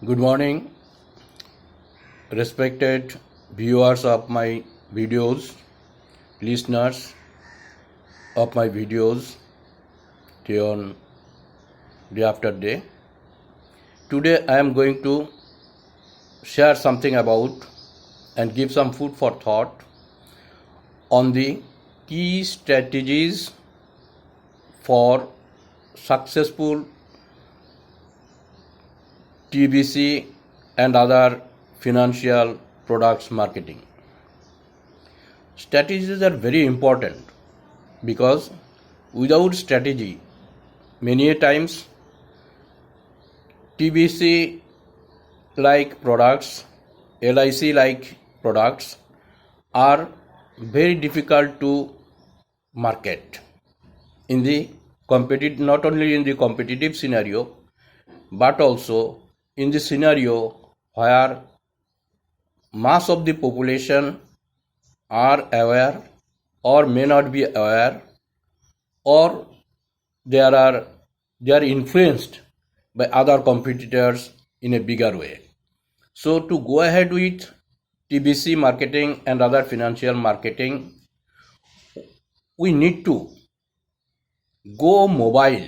Good morning, respected viewers of my videos, listeners of my videos day on day after day. Today I am going to share something about and give some food for thought on the key strategies for successful TBC and other financial products marketing. Strategies are very important because without strategy, many a times TBC like products, LIC like products are very difficult to market in the competitive, not only in the competitive scenario, but also in the scenario where mass of the population are aware or may not be aware, or they are influenced by other competitors in a bigger way. So to go ahead with TBC marketing and other financial marketing, we need to go mobile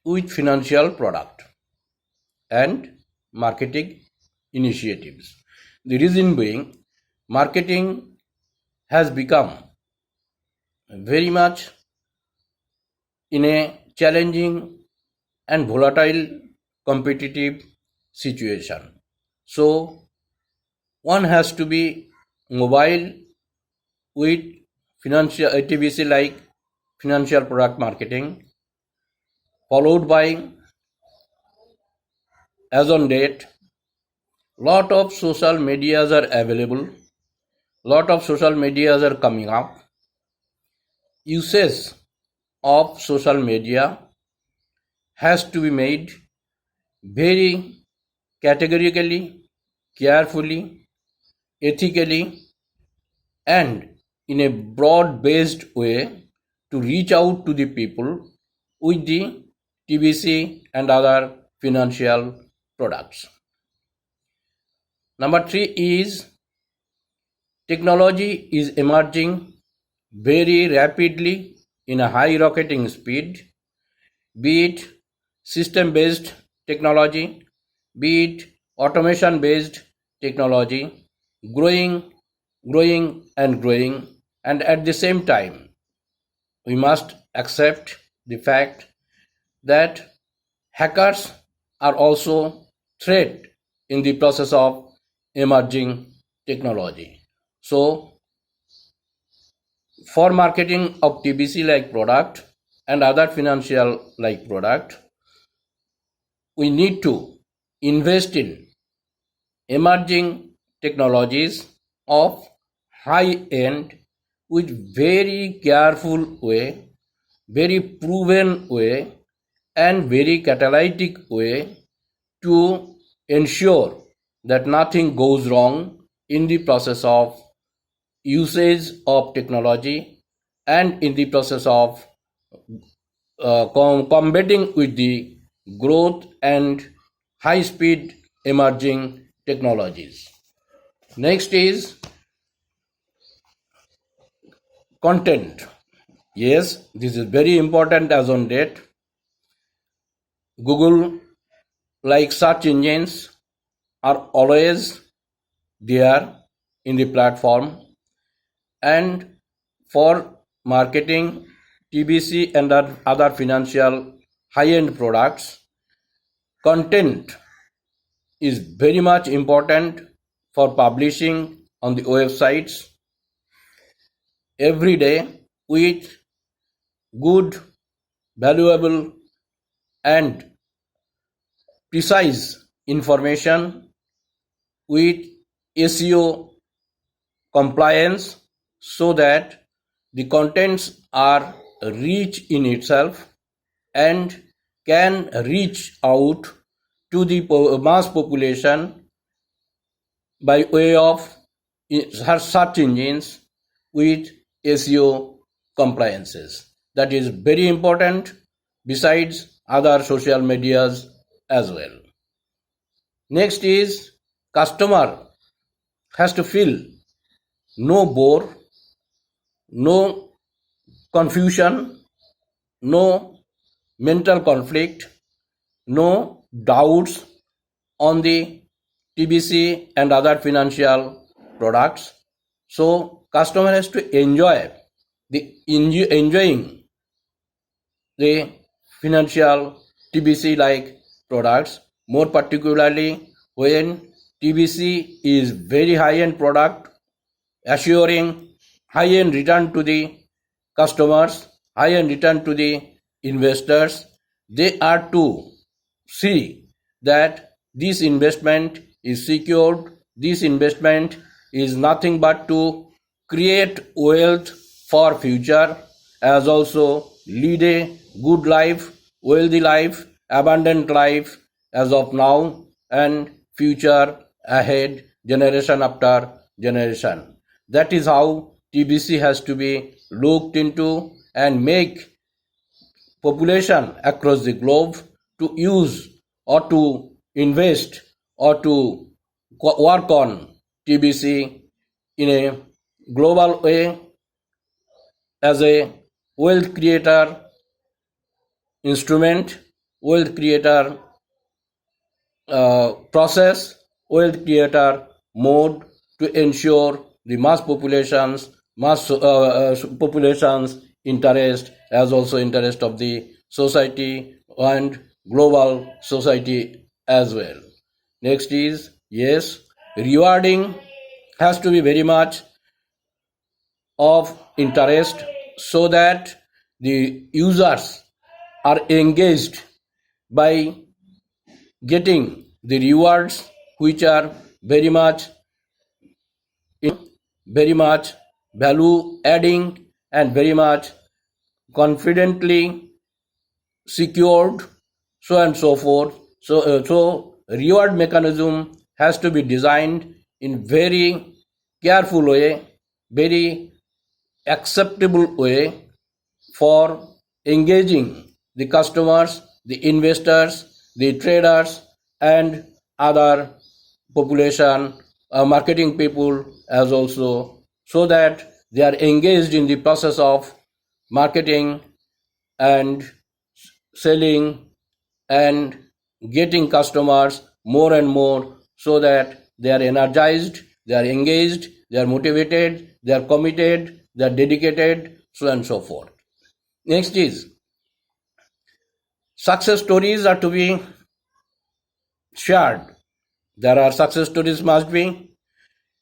with financial product and marketing initiatives. The reason being, marketing has become very much in a challenging and volatile competitive situation. So one has to be mobile with financial TBC like financial product marketing, followed by, as on date, lot of social medias are available, lot of social medias are coming up. Usage of social media has to be made very categorically, carefully, ethically, and in a broad based way to reach out to the people with the TBC and other financial products. Number 3 is technology is emerging very rapidly in a high rocketing speed, be it system based technology, be it automation based technology, growing, and growing, and at the same time, we must accept the fact that hackers are also threat in the process of emerging technology. So for marketing of TBC like product and other financial like product, we need to invest in emerging technologies of high end with very careful way, very proven way, and very catalytic way to ensure that nothing goes wrong in the process of usage of technology and in the process of combating with the growth and high speed emerging technologies. Next is content. Yes, this is very important as on date. Google like search engines are always there in the platform, and for marketing TBC and other financial high-end products, content is very much important for publishing on the websites every day with good, valuable, and precise information with SEO compliance, so that the contents are rich in itself and can reach out to the mass population by way of search engines with SEO compliances. That is very important besides other social medias as well. Next is customer has to feel no bore, no confusion, no mental conflict, no doubts on the TBC and other financial products. So customer has to enjoying the financial TBC like products, more particularly when TBC is very high end product, assuring high end return to the customers, high end return to the investors. They are to see that this investment is secured, this investment is nothing but to create wealth for future, as also lead a good life, wealthy life, abundant life as of now and future ahead, generation after generation. That is how TBC has to be looked into and make population across the globe to use or to invest or to work on TBC in a global way as a wealth creator instrument, wealth creator process, wealth creator mode to ensure the mass populations interest as also interest of the society and global society as well. Next is yes, rewarding has to be very much of interest so that the users are engaged by getting the rewards which are very much value adding and very much confidently secured, so and so forth. So reward mechanism has to be designed in very careful way, very acceptable way for engaging the customers, the investors, the traders, and other population, marketing people as also, so that they are engaged in the process of marketing and selling and getting customers more and more so that they are energized, they are engaged, they are motivated, they are committed, they are dedicated, so and so forth. Next is success stories are to be shared. There are success stories must be.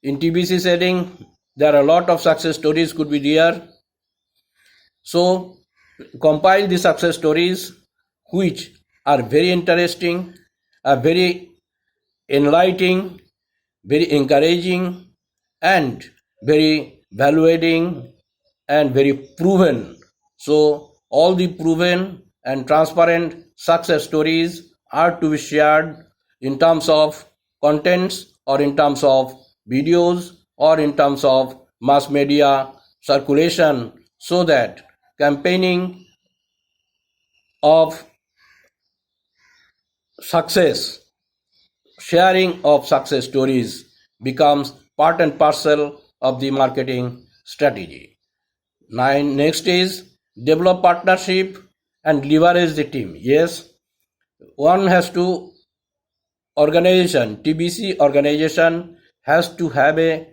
In TBC setting, there are a lot of success stories could be there. So compile the success stories which are very interesting, are very enlightening, very encouraging, and very valuating and very proven. So all the proven and transparent success stories are to be shared in terms of contents or in terms of videos or in terms of mass media circulation, so that campaigning of success, sharing of success stories becomes part and parcel of the marketing strategy. Next is develop partnership and leverage the team. Yes, one has to TBC organization has to have a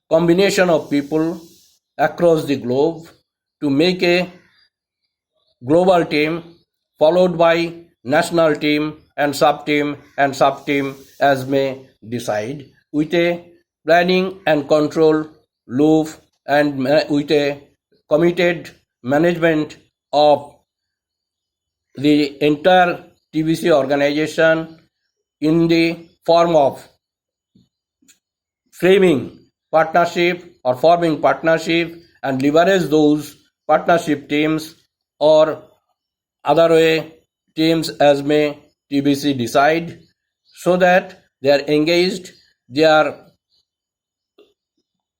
combination of people across the globe to make a global team followed by national team and sub team as may decide, with a planning and control loop and with a committed management of the entire TBC organization in the form of framing partnership or forming partnership and leverage those partnership teams or other way teams as may TBC decide, so that they are engaged, they are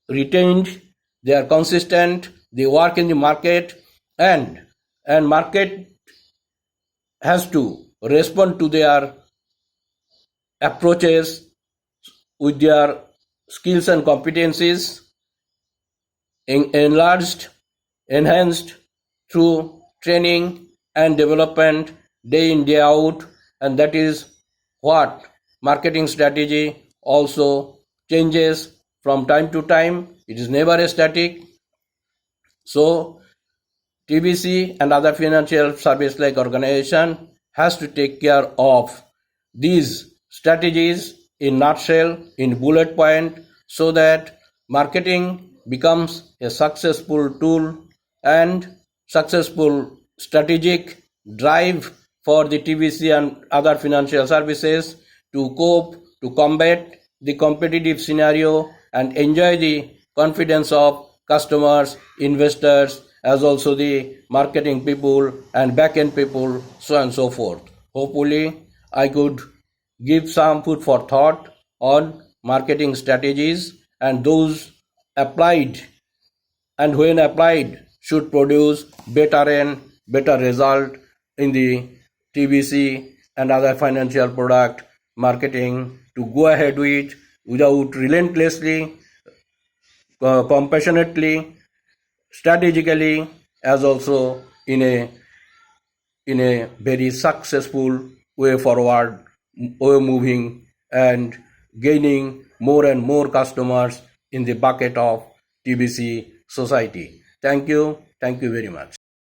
retained, they are consistent, they work in the market and market has to respond to their approaches with their skills and competencies enlarged, enhanced through training and development day in, day out, and that is what marketing strategy also changes from time to time. It is never a static. So TBC and other financial service like organization has to take care of these strategies in nutshell, in bullet point, so that marketing becomes a successful tool and successful strategic drive for the TBC and other financial services to cope, to combat the competitive scenario and enjoy the confidence of customers, investors, as also the marketing people and back-end people, so on and so forth. Hopefully, I could give some food for thought on marketing strategies, and those applied and when applied should produce better and better result in the TBC and other financial product marketing to go ahead with without relentlessly, compassionately, strategically, as also in a very successful way forward, way moving and gaining more and more customers in the bucket of TBC society. Thank you very much.